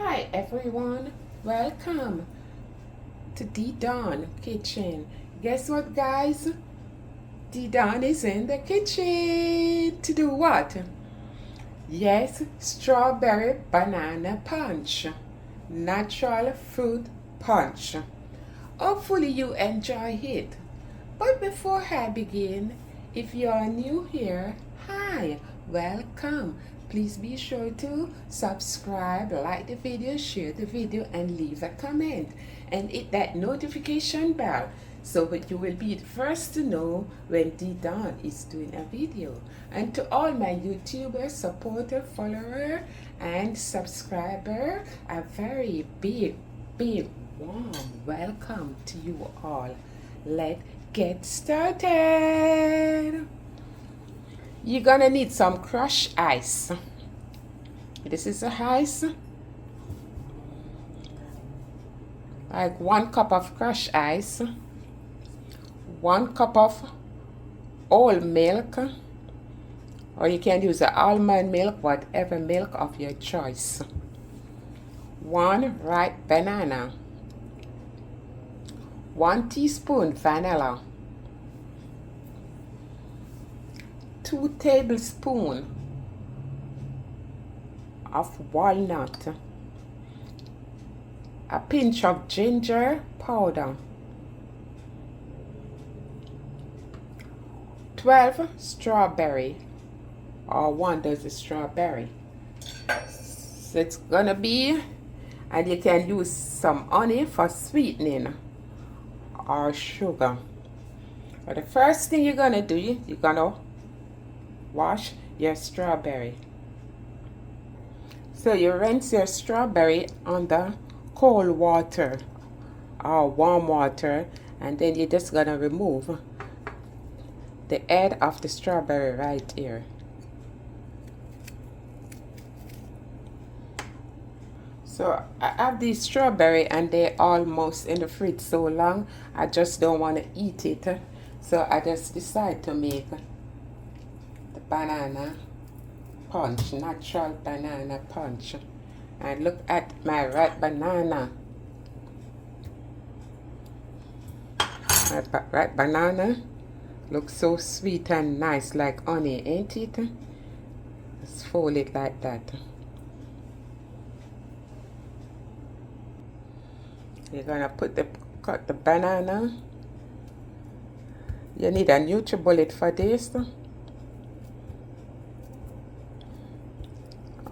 Hi everyone, welcome to D Dawn Kitchen. Guess what, guys? D Dawn is in the kitchen to do what? Yes, strawberry banana punch, natural fruit punch. Hopefully you enjoy it. But before I begin, if you are new here, hi, welcome. Please be sure to subscribe, like the video, share the video, and leave a comment. And hit that notification bell so that you will be the first to know when D Dawn is doing a video. And to all my YouTuber supporter, follower, and subscriber, a very big, warm welcome to you all. Let's get started. You're gonna need some crushed ice. This is the ice, like 1 cup of crushed ice, 1 cup of whole milk, or you can use the almond milk, whatever milk of your choice, 1 ripe banana, 1 teaspoon vanilla, 2 tablespoons of walnut, a pinch of ginger powder, 12 strawberry, or 1 dozen strawberry. So it's gonna be, and you can use some honey for sweetening or sugar. So the first thing you're gonna do, you're gonna wash your strawberry. So you rinse your strawberry under cold water or warm water, and then you're just gonna remove the head of the strawberry right here. So I have these strawberry and they're almost in the fridge so long I just don't want to eat it, so I just decide to make the banana punch, natural banana punch. And look at my ripe banana. My ripe banana looks so sweet and nice, like honey, ain't it? Let's fold it like that. You're gonna cut the banana. You need a NutriBullet for this,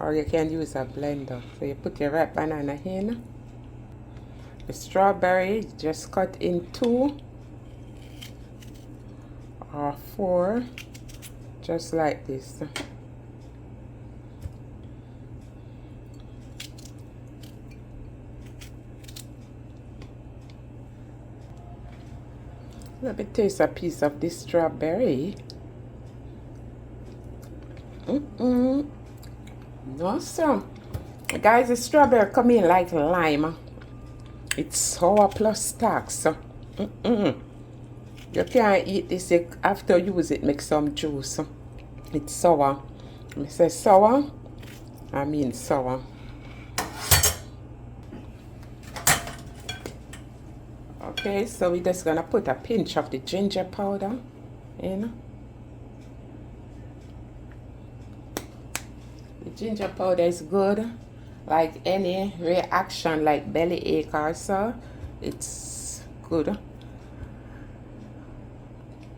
or you can use a blender. So you put your ripe banana in. The strawberry just cut in 2 or 4, just like this. Let me taste a piece of this strawberry. Awesome. Guys, the strawberry come in like lime. It's sour plus tax. You can't eat this, you have to use it, make some juice. It's sour. When I say sour, I mean sour. Okay, so we're just gonna put a pinch of the ginger powder in. The ginger powder is good, like any reaction like bellyache or so, it's good.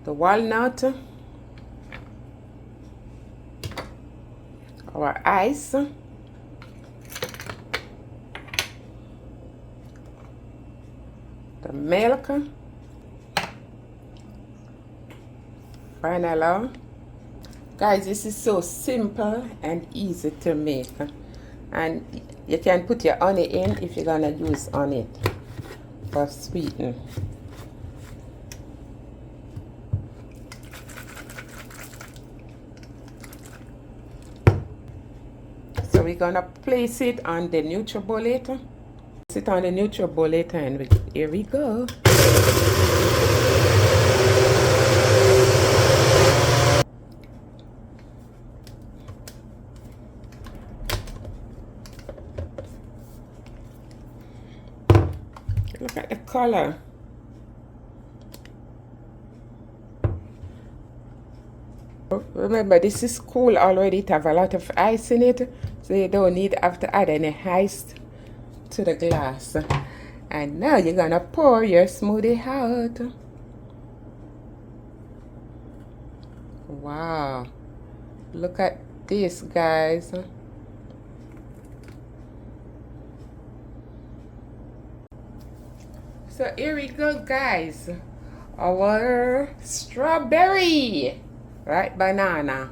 The walnut, our ice, the milk, vanilla. Guys, this is so simple and easy to make, and you can put your honey in if you're gonna use honey for sweeten. So we're gonna place it on the NutriBullet. Place it on the NutriBullet, and here we go. Look at the color. Remember, this is cool already. It have a lot of ice in it, so you don't need have to add any ice to the glass. And now you're gonna pour your smoothie out. Wow, look at this, guys. So here we go, guys. Our strawberry, right, banana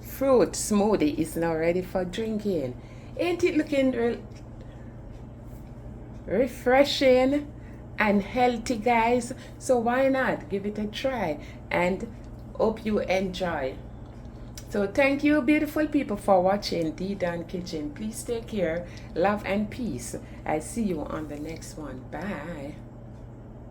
fruit smoothie is now ready for drinking. Ain't it looking refreshing and healthy, guys? So why not give it a try, and hope you enjoy. So thank you, beautiful people, for watching D Don Kitchen. Please take care, love and peace. I see you on the next one. Bye.